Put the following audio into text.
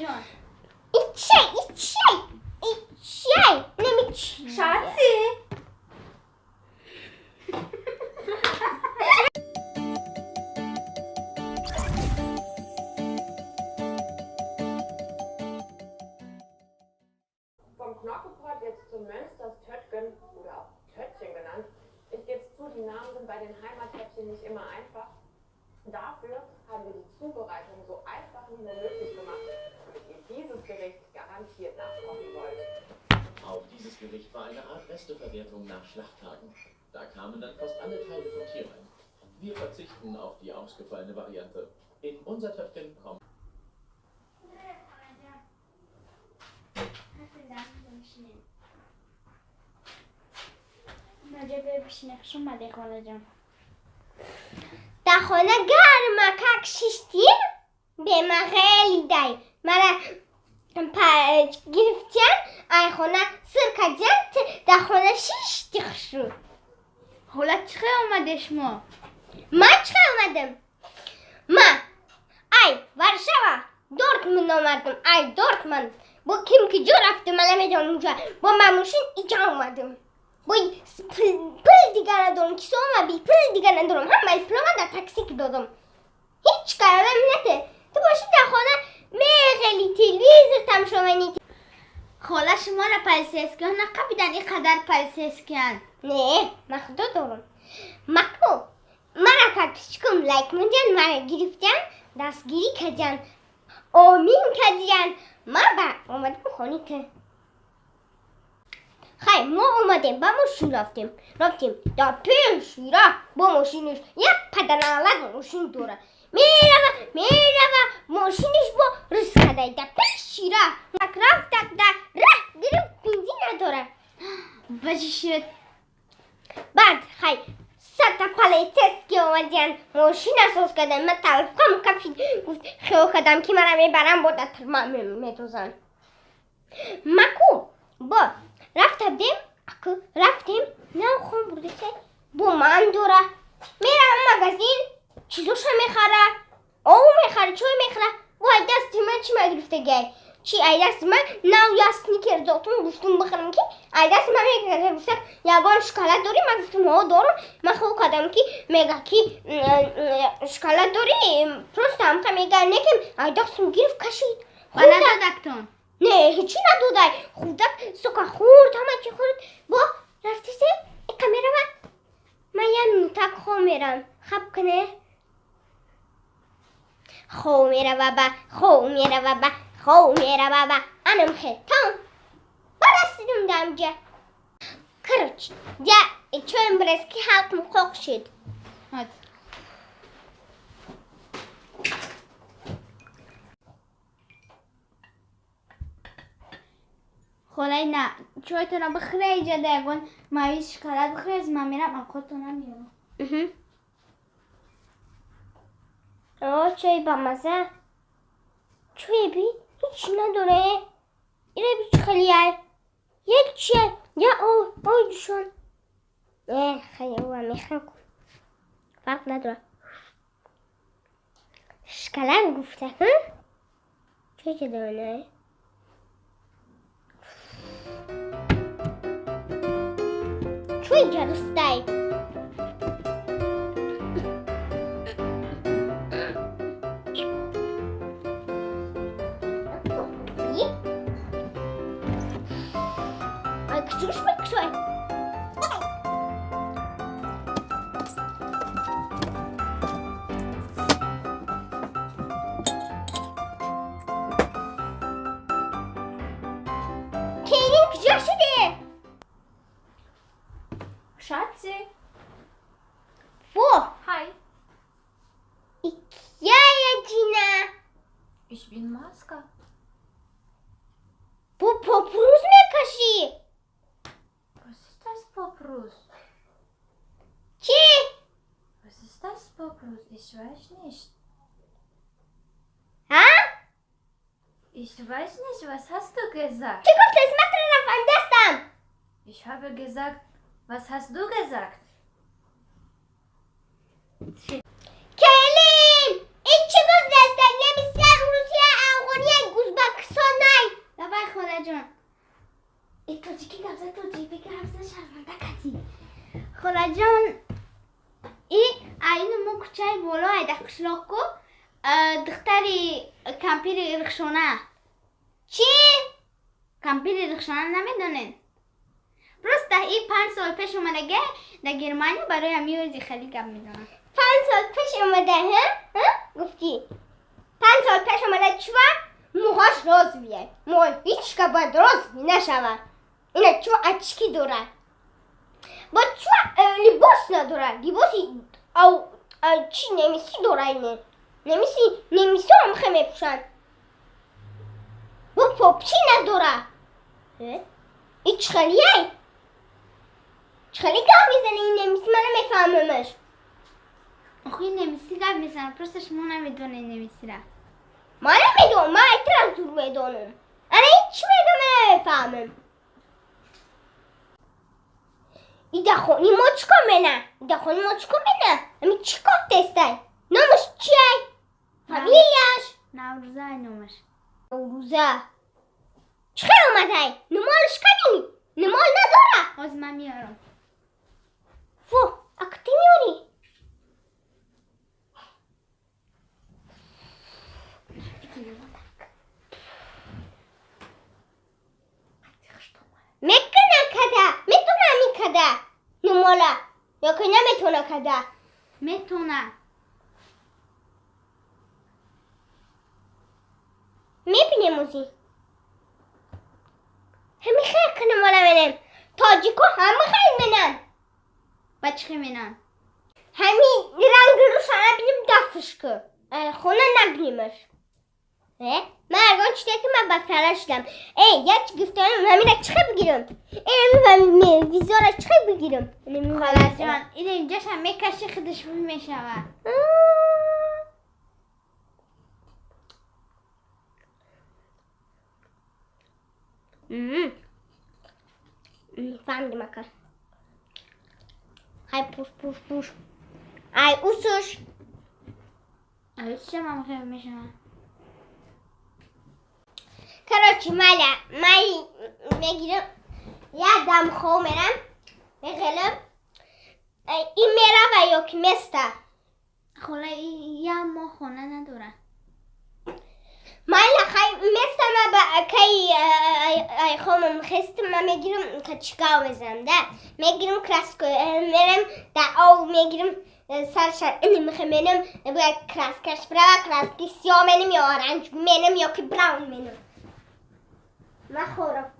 جان چی نمیچی شاتی Vom Knorkepott jetzt zum Mönsters Töttgen oder auch Töttchen genannt. Ich gebe es zu, die Namen sind bei den Heimathäppchen nicht immer einfach. Dafür haben wir die Zubereitung so einfach wie nur möglich gemacht, damit ihr dieses Gericht garantiert nachkochen wollt. Auf dieses Gericht war eine Art Resteverwertung nach Schlachttagen. Da kamen dann fast alle Teile vom Tier rein. Wir verzichten auf die ausgefallene Variante. In unser Töpfchen kommt در خانه گرم کک شیشتیم به من خیلی دای من گرفتیم ای خانه سرکه جنت در خانه شیشتی شد حالا چه اومده شما؟ من چه اومدم؟ من ای ورشوا دورتموند اومدم ای دورتموند با کیم که جو رفتم من نمیدونم اونجا با مموشین اینجا اومدم با پل دیگر ندارم کسا اومد بی پل دیگر ندارم همه پل من در تاکسی که دادم هیچ کارم نته تو باشی در خانه میخیلی تلویزر تماشا کنید خاله شما را پلسیس کن نقبیدن اینقدر پلسیس کن نه من خدا دارم مکو من پرپیچکم لایک موندین من گرفتن دستگیری کردن آمین کردن من با اومدم خانی که خیلی ما اومدیم با ماشین رفتیم در پیش را با ماشینش یک پدنالک ماشین دوره میره ماشینش با رسکده در پیش را رفت در ره گرفت بنزین نداره بچه شد بعد خیلی ستا پلیتست که اومدین ماشین اساس کردن من تلفم کفید گفت خیلی کردم که من میبرم با دتر من میدوزن مکو با رفتیم نه خون برده که با من دوره میرم مگزین چیزوش میخره او میخره چوی میخره با ای دستی من چی مگرفته گی چی ای دستی من نو یا سنیکر داتون گفتم بخرم که ای دستی من میگه گفتم یگان شکلات داری من گفتم ها دارم من خوب کردم که میگه که شکلات داری پرست هم که میگه نکم ای دستم گرفت کشید و ندادکتون نه هیچی ندادای خودک سکا خورد همه چی خورد با رفتی سیم ای کمیره من یه نوتک خو میرم خب کنه خو میره بابا انم خیتان با رسیدم دمجه کرچ یا چون برس که حلقم خوک شد هات خاله نه چویتون رو بخره ایجا دیگون مایوی شکلات بخره از من میرم اقاتون هم میرم آه چای با مزه چای بی هیچ نداره اینه بیچ خیلیه یک چیه یا او دوشون خیلی او هم میخوام کن فرق نداره شکلن گفته ها چای چه داره چای جرسته Küçük mü küçük? Keylin küçük şurada. Schatzi Wo? hi Ja, Gina. ich bin Maska Bu popuruz mu kaşı? was ist das Poprus? Çi? Was ist das Poprus? Ich weiß nicht. Ha? Ich weiß nicht, was hast du gesagt? Çık ortaya metreden fandastam. Ich habe gesagt, was hast du gesagt? Keylin! İç çıkıp destekle bizler Rusya Avgoniye Guzbak جان اینو مو کچای بالا ایده قشلاقو دختری کمپیر رخشانه. چی؟ کمپیر رخشانه نمیدونین؟ راست این 5 سال پیش اومده در گرمانیا برای میوزی خیلی گپ میزنن. 5 سال پیش اومده ها؟ گفتی 5 سال پیش اومده چوا؟ موهاش راز بیه. موهای هیچ که باید راز نشود. اینه چوا اچکی داره. با چوا لباس نداره. لباسی او چی نمیسی داره اینه. نمیسی هم خیلی میپوشن. با پاپچی نداره. این چخلیه؟ چخلی گاه میزنه این نمیسی من نمیفهممش. آخه این نمیسی گپ میزنه پرستش ما نمیدونه نمیسی را. ما نمیدونم، ما اعتراض دور میدونم. انا هیچ میدونم نمیفهمم. ایده خونی مچکا منه. ایده خونی مچکا منه. امی چی گفت استای؟ نامش چیه؟ فامیلیش؟ نوروزه نومش. نوروزه. چخیر اومده؟ نمالش کنی؟ نمال نداره. از من میارم. فو اکتی میاری؟ میکنه کده میتونه میکده نماله یا که نمیتونه کده میتونه. میبینی موزی همی خیلی که نماله منم تاجیکو همه خیلی منن بچه مینن. همی رنگ روشنه بینیم دفش که خونه نبینیمش من ارگان چیده که من بفرش دم یک گفتانم همین چه بگیرم میفهمی ویزارش چه بگیرم خلاص جان این اینجاش هم میکشه خودش میشوه. فهمیدم اکر های پوش ای اوسوش اوش چه من خیلی میشوه. کراچی من میگیرم یه دم خواه میرم میگلم این میره و یکی مسته خلا یه ما خونه نداره. من لخواه مسته من با که خواهم خستم من میگیرم که چیکار بزنم ده میگیرم کراسکو میرم ده او میگیرم سرشار اینی میخواه منم باید کراسکش برای کراسکی سیاه منم یا آرنج منم یا که براون منم من خورم